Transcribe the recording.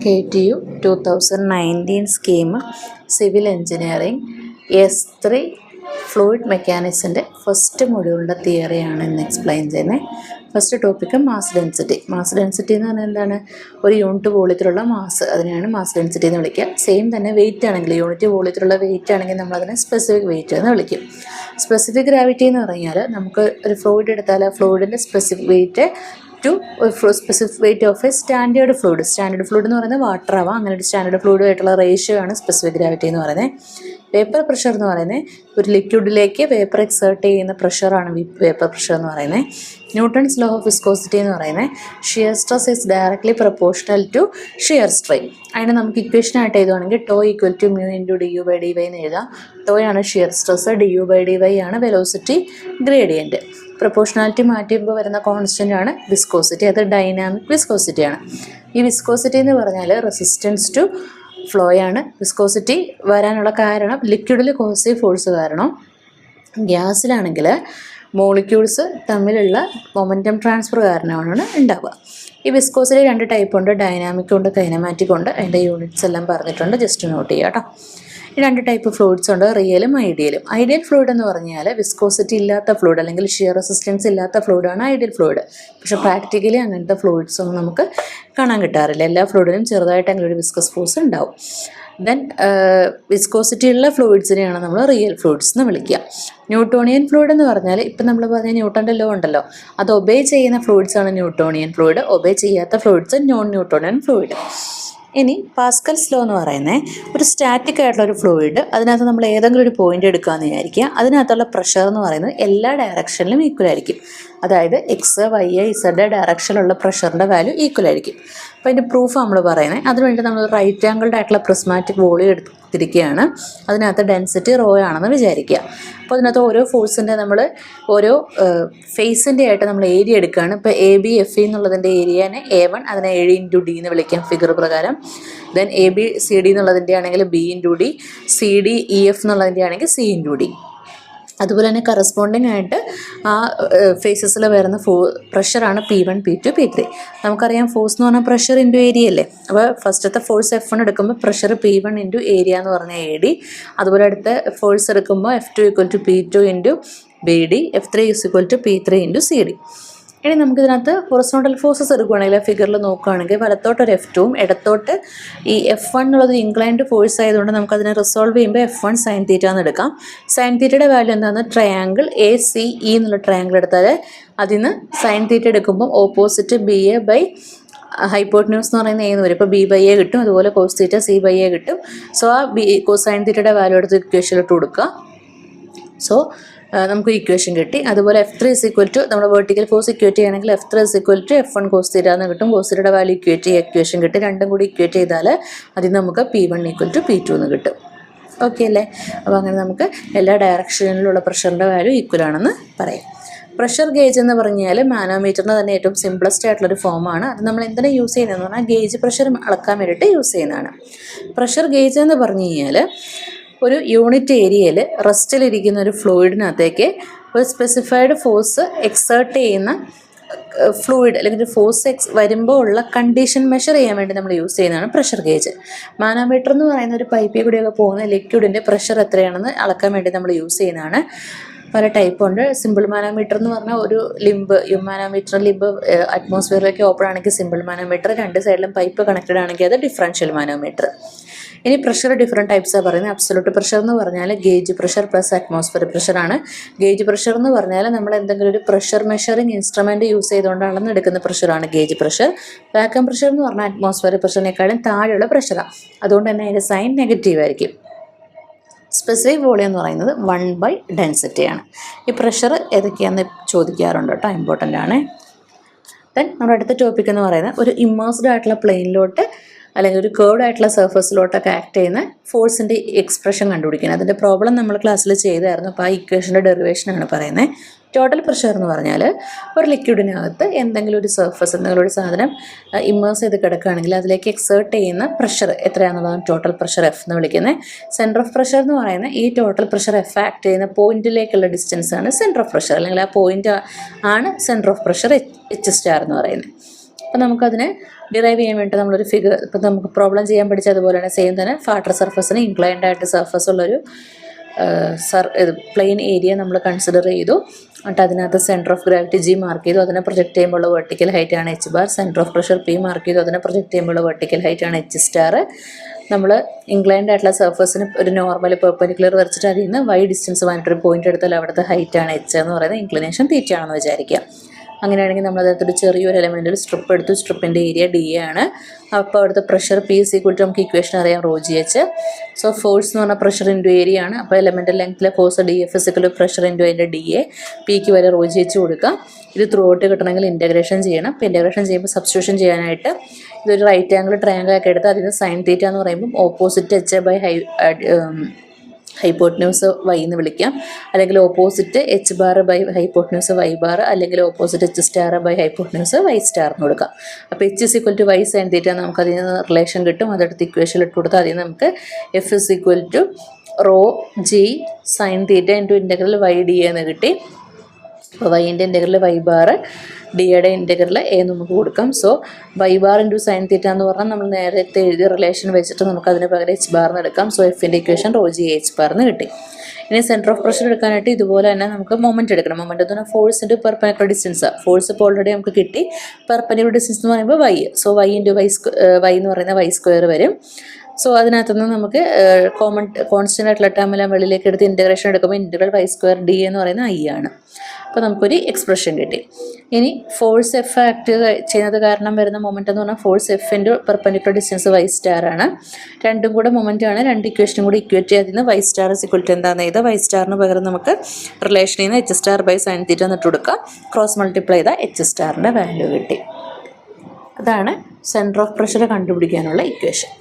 KTU 2019 scheme civil engineering S3 fluid മെക്കാനിക്സിൻ്റെ first മൊഡ്യൂളിൻ്റെ തിയറിയാണ് ഇന്ന് എക്സ്പ്ലെയിൻ ചെയ്യുന്നത്. ഫസ്റ്റ് ടോപ്പിക്ക് മാസ് ഡെൻസിറ്റി എന്ന് പറഞ്ഞാൽ എന്താണ്? ഒരു യൂണിറ്റ് വോളിയത്തിലുള്ള മാസ്, അതിനെയാണ് മാസ് ഡെൻസിറ്റി എന്ന് വിളിക്കുക. സെയിം തന്നെ വെയിറ്റ് ആണെങ്കിൽ, യൂണിറ്റ് വോളിയത്തിലുള്ള വെയിറ്റ് ആണെങ്കിൽ നമ്മളതിനെ സ്പെസിഫിക് വെയിറ്റ് എന്ന് വിളിക്കും. സ്പെസിഫിക് ഗ്രാവിറ്റി എന്ന് പറഞ്ഞാൽ നമുക്ക് ഒരു ഫ്ലൂയിഡ് എടുത്താൽ ആ ഫ്ലൂയിഡിൻ്റെ specific weight to specific weight of a standard fluid എന്ന് പറയുന്നത് വാട്ടർ ആവാം. അങ്ങനെ ഒരു സ്റ്റാൻഡേർഡ് ഫ്ലൂയിഡുമായിട്ടുള്ള റേഷ്യോ ആണ് സ്പെസിഫിക് ഗ്രാവിറ്റി എന്ന് പറയുന്നത്. വേപ്പർ പ്രഷർ എന്ന് പറയുന്നത് ഒരു ലിക്വിഡിലേക്ക് വേപ്പർ എക്സേർട്ട് ചെയ്യുന്ന പ്രഷറാണ് വേപ്പർ പ്രഷർ എന്ന് പറയുന്നത്. ന്യൂട്ടൺസ് ലോ ഓഫ് വിസ്കോസിറ്റി എന്ന് പറയുന്നത് shear stress is directly proportional to shear strain. അതിന് നമുക്ക് ഇക്വേഷനായിട്ട് എഴുതുവാണെങ്കിൽ tau equal to mu into DU/dy എന്ന് എഴുതാം. ടോയാണ് ഷിയർ സ്ട്രെസ്, DU/dy ആണ് വെലോസിറ്റി ഗ്രേഡിയൻറ്റ്. പ്രൊപ്പോർഷണാലിറ്റി മാറ്റുമ്പോൾ വരുന്ന കോൺസ്റ്റൻ്റ് ആണ് വിസ്കോസിറ്റി, അത് ഡൈനാമിക് വിസ്കോസിറ്റിയാണ്. ഈ വിസ്കോസിറ്റി എന്ന് പറഞ്ഞാൽ റെസിസ്റ്റൻസ് ടു ഫ്ലോ ആണ്. വിസ്കോസിറ്റി വരാനുള്ള കാരണം ലിക്വിഡിൽ കോസീവ് ഫോഴ്സ് കാരണം. ഗ്യാസിലാണെങ്കിൽ മോളിക്യൂൾസ് തമ്മിലുള്ള മൊമെൻറ്റം ട്രാൻസ്ഫർ കാരണമാണ് ഉണ്ടാവുക. ഈ വിസ്കോസിറ്റി രണ്ട് ടൈപ്പ് ഉണ്ട്, ഡൈനാമിക് ഉണ്ട്, കൈനമാറ്റിക് ഉണ്ട്. അതിൻ്റെ യൂണിറ്റ്സ് എല്ലാം പറഞ്ഞിട്ടുണ്ട്, ജസ്റ്റ് നോട്ട് ചെയ്യുക കേട്ടോ. ഈ രണ്ട് ടൈപ്പ് ഫ്ലൂയിഡ്സ് ഉണ്ട്, റിയലും ഐഡിയലും. ഐഡിയൽ ഫ്ലൂയിഡ് എന്ന് പറഞ്ഞാൽ വിസ്കോസിറ്റി ഇല്ലാത്ത ഫ്ലൂയിഡ് അല്ലെങ്കിൽ ഷിയർ റെസിസ്റ്റൻസ് ഇല്ലാത്ത ഫ്ലൂയിഡാണ് ഐഡിയൽ ഫ്ലൂയിഡ്. പക്ഷേ പ്രാക്ടിക്കലി അങ്ങനത്തെ ഫ്ലൂയിഡ്സ് ഒന്നും നമുക്ക് കാണാൻ കിട്ടാറില്ല. എല്ലാ ഫ്ലൂയിഡിനും ചെറുതായിട്ടെങ്കിലും ഒരു വിസ്കസ് ഫോഴ്സ് ഉണ്ടാവും. ദെൻ വിസ്കോസിറ്റി ഉള്ള ഫ്ലൂയിഡ്സിനെയാണ് നമ്മൾ റിയൽ ഫ്ലൂയിഡ്സ് എന്ന് വിളിക്കുക. ന്യൂട്ടോണിയൻ ഫ്ലൂയിഡ് എന്ന് പറഞ്ഞാൽ ഇപ്പം നമ്മൾ പറഞ്ഞ ന്യൂട്ടൻ്റെ ലോ ഉണ്ടല്ലോ, അത് ഒബേ ചെയ്യുന്ന ഫ്ലൂയിഡ്സാണ് ന്യൂട്ടോണിയൻ ഫ്ലൂയിഡ്. ഒബേ ചെയ്യാത്ത ഫ്ലൂയിഡ്സ് നോൺ ന്യൂട്ടോണിയൻ ഫ്ലൂയിഡ്. ഇനി പാസ്കൽസ് ലോ എന്ന് പറയുന്നത് ഒരു സ്റ്റാറ്റിക് ആയിട്ടുള്ള ഒരു ഫ്ലൂയിഡ്, അതിനകത്ത് നമ്മൾ ഏതെങ്കിലും ഒരു പോയിന്റ് എടുക്കാമെന്ന് വിചാരിക്കുക. അതിനകത്തുള്ള പ്രഷർ എന്ന് പറയുന്നത് എല്ലാ ഡയറക്ഷനിലും ഈക്വൽ ആയിരിക്കും. അതായത് എക്സ്, വൈ, ഇസഡ് ഡയറക്ഷനിലുള്ള പ്രഷറിൻ്റെ വാല്യൂ ഈക്വൽ ആയിരിക്കും. അപ്പോൾ അതിൻ്റെ പ്രൂഫ് നമ്മൾ പറയുന്നത്, അതിനുവേണ്ടി നമ്മൾ റൈറ്റ് ആംഗിൾഡ് ആയിട്ടുള്ള പ്രിസ്മാറ്റിക് വോളിയം എടുത്തിരിക്കുകയാണ്. അതിനകത്ത് ഡെൻസിറ്റി റോ ആണെന്ന് വിചാരിക്കുക. അപ്പോൾ അതിനകത്ത് ഓരോ ഫോഴ്സിൻ്റെ നമ്മൾ ഓരോ ഫേസിൻ്റെ ആയിട്ട് നമ്മൾ ഏരിയ എടുക്കുകയാണ്. ഇപ്പോൾ ABFE എന്നുള്ളതിൻ്റെ ഏരിയനെ A1, അതിനെ 7 × D എന്ന് വിളിക്കാം ഫിഗർ പ്രകാരം. ദെൻ ABCD എന്നുള്ളതിൻ്റെ ആണെങ്കിൽ B × D, CDEF എന്നുള്ളതിൻ്റെ ആണെങ്കിൽ C × D. അതുപോലെ തന്നെ കറസ്പോണ്ടിങ് ആയിട്ട് ആ ഫേസസിൽ വരുന്ന പ്രഷറാണ് P1, P2, P3. നമുക്കറിയാം ഫോഴ്സ് എന്ന് പറഞ്ഞാൽ പ്രഷർ ഇൻറ്റു ഏരിയ അല്ലേ. അപ്പോൾ ഫസ്റ്റത്തെ ഫോഴ്സ് F1 എടുക്കുമ്പോൾ പ്രഷർ P1 ഇൻറ്റു ഏരിയ എന്ന് പറഞ്ഞാൽ AD. അതുപോലെ അടുത്ത ഫോഴ്സ് എടുക്കുമ്പോൾ F2 = P2 into BD, F3 = P3 into CD. ഇനി നമുക്കിതിനകത്ത് ഹൊറിസോണ്ടൽ ഫോഴ്സസ് എടുക്കുകയാണെങ്കിൽ ആ ഫിഗറിൽ നോക്കുകയാണെങ്കിൽ വലത്തോട്ട് ഒരു F2ഉം ഇടത്തോട്ട് ഈ F1 എന്നുള്ളത് ഇൻക്ലൈൻഡ് ഫോഴ്സ് ആയതുകൊണ്ട് നമുക്കതിനെ റിസോൾവ് ചെയ്യുമ്പോൾ F1 sin θ എന്ന് എടുക്കാം. sin θയുടെ വാല്യൂ എന്താണെന്ന് ട്രയാങ്കിൾ ACE എന്നുള്ള ട്രയാങ്കിൾ എടുത്താൽ അതിന് sin θ എടുക്കുമ്പോൾ ഓപ്പോസിറ്റ് BA ബൈ ഹൈപ്പോട്ടന്യൂസ് എന്ന് പറയുന്ന എന്ന് വരും. ഇപ്പോൾ B/A കിട്ടും, അതുപോലെ cos θ C/A കിട്ടും. സോ ആ sin θയുടെ വാല്യൂ എടുത്ത് ഇക്വേഷനിലിട്ട് കൊടുക്കുക. സോ നമുക്ക് ഇക്വേഷൻ കിട്ടി. അതുപോലെ F3 = നമ്മൾ വെർട്ടിക്കൽ ഫോഴ്സ് ഇക്വേറ്റ് ചെയ്യുകയാണെങ്കിൽ F3 = F1 cos θ എന്ന് കിട്ടും. cos θയുടെ വാല്യൂ ഇക്വേഷൻ കിട്ടി. രണ്ടും കൂടി ഇക്വേറ്റ് ചെയ്താൽ അതിന് നമുക്ക് P1 = P2 എന്ന് കിട്ടും. ഓക്കെ അല്ലേ? അപ്പോൾ അങ്ങനെ നമുക്ക് എല്ലാ ഡയറക്ഷനിലുള്ള പ്രഷറിൻ്റെ വാല്യൂ ഈക്വൽ ആണെന്ന് പറയാം. പ്രഷർ ഗേജ് എന്ന് പറഞ്ഞാൽ മാനോമീറ്ററിന് തന്നെ ഏറ്റവും സിംപ്ലസ്റ്റ് ആയിട്ടുള്ളൊരു ഫോമാണ്. അത് നമ്മൾ എന്തിനാണ് യൂസ് ചെയ്യുന്നതെന്ന് പറഞ്ഞാൽ ഗേജ് പ്രഷർ അളക്കാൻ വേണ്ടിയിട്ട് യൂസ് ചെയ്യുന്നതാണ്. പ്രഷർ ഗേജ് എന്ന് പറഞ്ഞു കഴിഞ്ഞാൽ ഒരു യൂണിറ്റ് ഏരിയയിൽ റെസ്റ്റിലിരിക്കുന്ന ഒരു ഫ്ലൂയിഡിനകത്തേക്ക് ഒരു സ്പെസിഫൈഡ് ഫോഴ്സ് എക്സേർട്ട് ചെയ്യുന്ന ഫ്ലൂയിഡ് അല്ലെങ്കിൽ ഒരു ഫോഴ്സ് വരുമ്പോൾ ഉള്ള കണ്ടീഷൻ മെഷർ ചെയ്യാൻ വേണ്ടി നമ്മൾ യൂസ് ചെയ്യുന്നതാണ് പ്രഷർ ഗേജ്. മാനോമീറ്റർ എന്ന് പറയുന്ന ഒരു പൈപ്പിൽ കൂടിയൊക്കെ പോകുന്ന ലിക്വിഡിൻ്റെ പ്രഷർ എത്രയാണെന്ന് അളക്കാൻ വേണ്ടി നമ്മൾ യൂസ് ചെയ്യുന്നതാണ്. പല ടൈപ്പ് ഉണ്ട്. സിമ്പിൾ മാനോമീറ്റർ എന്ന് പറഞ്ഞാൽ ഒരു മാനോമീറ്റർ ലിംബ് അറ്റ്മോസ്ഫിയറിലേക്ക് ഓപ്പൺ ആണെങ്കിൽ സിമ്പിൾ മാനോമീറ്റർ, രണ്ട് സൈഡിലും പൈപ്പ് കണക്റ്റഡ് ആണെങ്കിൽ അത് ഡിഫറൻഷ്യൽ മാനോമീറ്റർ. ഇനി പ്രഷർ ഡിഫറെൻറ്റ് ടൈപ്സാണ് പറയുന്നത്. അബ്സൊല്യൂട്ട് പ്രഷർ എന്ന് പറഞ്ഞാൽ ഗേജ് പ്രഷർ പ്ലസ് അറ്റ്മോസ്ഫിയറിക് പ്രഷറാണ്. ഗേജ് പ്രഷർ എന്ന് പറഞ്ഞാൽ നമ്മൾ എന്തെങ്കിലും ഒരു പ്രഷർ മെഷറിംഗ് ഇൻസ്ട്രുമെൻറ്റ് യൂസ് ചെയ്തുകൊണ്ട് അളന്നെടുക്കുന്ന പ്രഷറാണ് ഗേജ് പ്രഷർ. വാക്വം പ്രഷർ എന്ന് പറഞ്ഞാൽ അറ്റ്മോസ്ഫിയറിക് പ്രഷറിനേക്കാളും താഴെയുള്ള പ്രഷറാണ്. അതുകൊണ്ട് തന്നെ അതിൻ്റെ സൈൻ നെഗറ്റീവ് ആയിരിക്കും. സ്പെസിഫിക് വോളിയം എന്ന് പറയുന്നത് 1/ഡെൻസിറ്റി ആണ്. ഈ പ്രഷർ ഏതൊക്കെയാണെന്ന് ചോദിക്കാറുണ്ട് കേട്ടോ, ഇമ്പോർട്ടൻ്റ് ആണ്. ദെൻ നമ്മുടെ അടുത്ത ടോപ്പിക് എന്ന് പറയുന്നത് ഒരു ഇമ്മേഴ്സ്ഡ് ആയിട്ടുള്ള പ്ലെയിനിലോട്ട് അല്ലെങ്കിൽ ഒരു കേർഡ് ആയിട്ടുള്ള സർഫസിലോട്ടൊക്കെ ആക്ട് ചെയ്യുന്ന ഫോഴ്സിൻ്റെ എക്സ്പ്രഷൻ കണ്ടുപിടിക്കണം. അതിൻ്റെ പ്രോബ്ലം നമ്മൾ ക്ലാസ്സിൽ ചെയ്തായിരുന്നു. അപ്പോൾ ആ ഇക്വേഷൻ്റെ ഡെറിവേഷനാണ് പറയുന്നത്. ടോട്ടൽ പ്രഷർ എന്ന് പറഞ്ഞാൽ ഒരു ലിക്വിഡിനകത്ത് എന്തെങ്കിലും ഒരു സർഫസ്, എന്തെങ്കിലും ഒരു സാധനം ഇമ്മേഴ്സ് ചെയ്ത് കിടക്കുകയാണെങ്കിൽ അതിലേക്ക് എക്സേർട്ട് ചെയ്യുന്ന പ്രഷർ എത്രയാണെന്നുള്ളതാണ് ടോട്ടൽ പ്രഷർ F എന്ന് വിളിക്കുന്നത്. സെൻറ്റർ ഓഫ് പ്രഷർ എന്ന് പറയുന്നത് ഈ ടോട്ടൽ പ്രഷർ F ആക്ട് ചെയ്യുന്ന പോയിന്റിലേക്കുള്ള ഡിസ്റ്റൻസ് ആണ് സെൻറ്റർ ഓഫ് പ്രഷർ, അല്ലെങ്കിൽ ആ പോയിന്റ് ആണ് സെൻറ്റർ ഓഫ് പ്രഷർ H* എന്ന് പറയുന്നത്. അപ്പോൾ നമുക്കതിനെ ഡിറൈവ് ചെയ്യാൻ വേണ്ടി നമ്മളൊരു ഫിഗർ ഇപ്പം നമുക്ക് പ്രോബ്ലം ചെയ്യാൻ പഠിച്ചതുപോലെ തന്നെ സെയിം തന്നെ ഫാട്ടർ സർഫസിന് ഇൻക്ലൈൻഡ് ആയിട്ട് സർഫസ് ഉള്ളൊരു പ്ലെയിൻ ഏരിയ നമ്മൾ കൺസിഡർ ചെയ്തു. എന്നിട്ട് അതിനകത്ത് centre of gravity G mark ചെയ്തു, അതിനെ പ്രൊജക്റ്റ് ചെയ്യുമ്പോൾ വെർട്ടിക്കൽ ഹൈറ്റ് ആണ് H bar. Centre of pressure P mark ചെയ്തു, അതിനെ പ്രൊജക്റ്റ് ചെയ്യുമ്പോൾ വെർട്ടിക്കൽ ഹൈറ്റ് ആണ് എച്ച് സ്റ്റാർ. നമ്മൾ ഇൻക്ലൈൻഡ് ആയിട്ടുള്ള സർഫസിന് ഒരു നോർമൽ പെർപെൻഡിക്കുലർ വരച്ചിട്ട് അതിൽ നിന്ന് വൈ ഡിസ്റ്റൻസ് വന്നിട്ടൊരു പോയിന്റ് എടുത്താൽ അവിടുത്തെ ഹൈറ്റ് ആണ് എച്ച് എന്ന് പറയുന്നത്, ഇൻക്ലിനേഷൻ തീറ്റ ആണെന്ന് വിചാരിക്കുക. അങ്ങനെയാണെങ്കിൽ നമ്മൾ അതിനകത്തൊരു ചെറിയൊരു എലമെൻറ്റിൽ സ്ട്രിപ്പ് എടുത്തു, സ്ട്രിപ്പിൻ്റെ ഏരിയ ഡി എ ആണ്. അപ്പോൾ അവിടുത്തെ pressure P is equal to നമുക്ക് ഇക്വേഷൻ അറിയാം raw G H. So force എന്ന് പറഞ്ഞാൽ പ്രഷർ ഇൻറ്റു ഏരിയ ആണ്. അപ്പോൾ elemental ലെങ്ത്തിലെ force D F physical pressure into അതിൻ്റെ ഡി എ, പിക്ക് വരെ റോ ജി എച്ച് കൊടുക്കാം. ഇത് ത്രൂ ഔട്ട് കിട്ടണമെങ്കിൽ ഇൻറ്റഗ്രേഷൻ ചെയ്യണം. അപ്പോൾ ഇൻറ്റഗ്രേഷൻ ചെയ്യുമ്പോൾ സബ്സ്റ്റിറ്റ്യൂഷൻ ചെയ്യാനായിട്ട് ഇതൊരു റൈറ്റ് ആംഗിൾ ട്രയാംഗിൾ ആക്കി എടുത്ത് അതിന് സൈൻ തീറ്റ എന്ന് പറയുമ്പോൾ opposite h by hypotenuse y എന്ന് വിളിക്കാം, അല്ലെങ്കിൽ opposite h bar by hypotenuse y bar, അല്ലെങ്കിൽ opposite h star by hypotenuse y star എന്ന് കൊടുക്കാം. അപ്പോൾ h is equal to y sine theta നമുക്ക് അതിൽ നിന്ന് റിലേഷൻ കിട്ടും. അതെടുത്ത് ഇക്വേഷൻ ഇട്ട് കൊടുത്താൽ അതിൽ നമുക്ക് F is equal to rho g sine theta into integral y D എന്ന് കിട്ടി. അപ്പോൾ വൈൻ്റെ ഇൻ്റഗ്രൽ വൈ ബാർ, ഡിയുടെ ഇൻ്റഗ്രൽ എ നമുക്ക് കൊടുക്കാം. So y bar into sine theta എന്ന് പറഞ്ഞാൽ നമ്മൾ നേരത്തെ എഴുതിയ റിലേഷൻ വെച്ചിട്ട് നമുക്ക് അതിന് പകരം എച്ച് ബാറിന് എടുക്കാം. സോ എഫിൻ്റെ ഇക്വേഷൻ റോ ജി എച്ച് ബാറിന് കിട്ടി. ഇനി സെൻറ്റർ ഓഫ് പ്രഷർ എടുക്കാനായിട്ട് ഇതുപോലെ തന്നെ നമുക്ക് മൊമെൻറ്റ് എടുക്കണം. മൊമെൻറ്റ് എന്ന് പറഞ്ഞാൽ force into perpendicular distance. Force ഇപ്പോൾ ഓൾറെഡി നമുക്ക് കിട്ടി. പെർപെൻഡിക്കുലർ ഡിസ്റ്റൻസ് എന്ന് പറയുമ്പോൾ y. So y into y എന്ന് പറയുന്ന വൈ സ്ക്വയർ വരും. സോ അതിനകത്തുനിന്ന് നമുക്ക് കോൺസ്റ്റൻ്റ് ആയിട്ടുള്ള ടേമെല്ലാം വെളിയിലേക്ക് എടുത്ത് ഇൻറ്റഗ്രേഷൻ എടുക്കുമ്പോൾ ഇൻറ്റഗ്രൽ വൈ സ്ക്വയർ ഡി എന്ന് പറയുന്ന ഐ ആണ്. അപ്പോൾ നമുക്കൊരു എക്സ്പ്രഷൻ കിട്ടി. ഇനി ഫോഴ്സ് എഫ് ആക്ട് ചെയ്യുന്നത് കാരണം വരുന്ന മൊമെൻ്റ് എന്ന് പറഞ്ഞാൽ force F into perpendicular distance y star ആണ്. രണ്ടും കൂടെ മൊമെൻ്റ് ആണ്. രണ്ട് ഇക്വേഷനും കൂടി ഇക്വേറ്റ് ചെയ്ത് നിന്ന് y star is equal to എന്താണെന്ന് ചെയ്താൽ വൈ സ്റ്റാറിന് പകരം നമുക്ക് റിലേഷനിൽ നിന്ന് h star by sine theta എന്നിട്ട് കൊടുക്കാം. ക്രോസ് മൾട്ടിപ്ലൈ ചെയ്താൽ എച്ച് സ്റ്റാറിൻ്റെ വാല്യൂ കിട്ടി. അതാണ് സെൻറ്റർ ഓഫ് പ്രഷർ കണ്ടുപിടിക്കാനുള്ള ഇക്വേഷൻ.